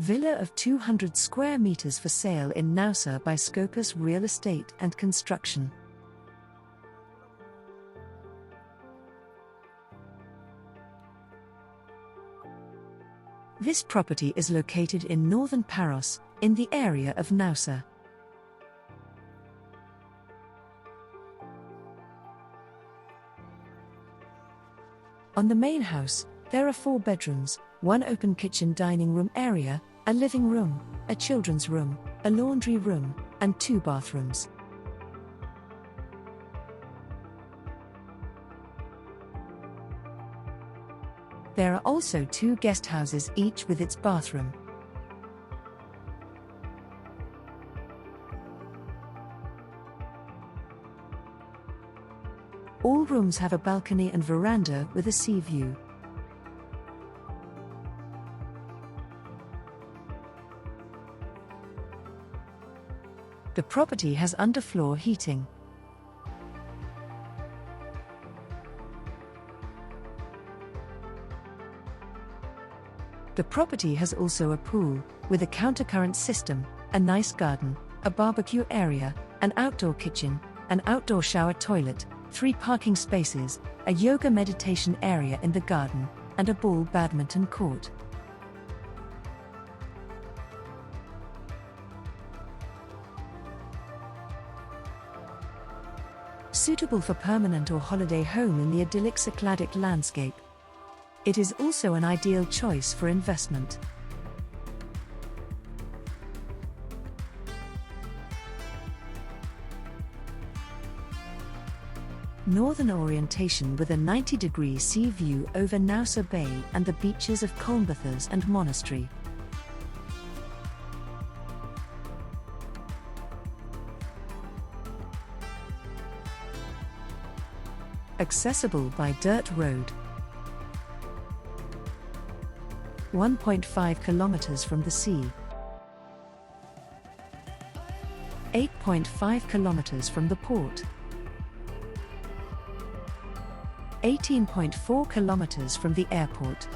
Villa of 200 square meters for sale in Naousa by Scopas Real Estate and Construction. This property is located in northern Paros, in the area of Naousa. On the main house, there are 4 bedrooms, 1 open kitchen dining room area, a living room, a children's room, a laundry room, and 2 bathrooms. There are also 2 guest houses, each with its bathroom. All rooms have a balcony and veranda with a sea view. The property has underfloor heating. The property has also a pool, with a countercurrent system, a nice garden, a barbecue area, an outdoor kitchen, an outdoor shower toilet, 3 parking spaces, a yoga meditation area in the garden, and a ball badminton court. Suitable for permanent or holiday home in the idyllic Cycladic landscape. It is also an ideal choice for investment. Northern orientation with a 90-degree sea view over Naousa Bay and the beaches of Scopas and Monastery. Accessible by dirt road. 1.5 kilometers from the sea. 8.5 kilometers from the port. 18.4 kilometers from the airport.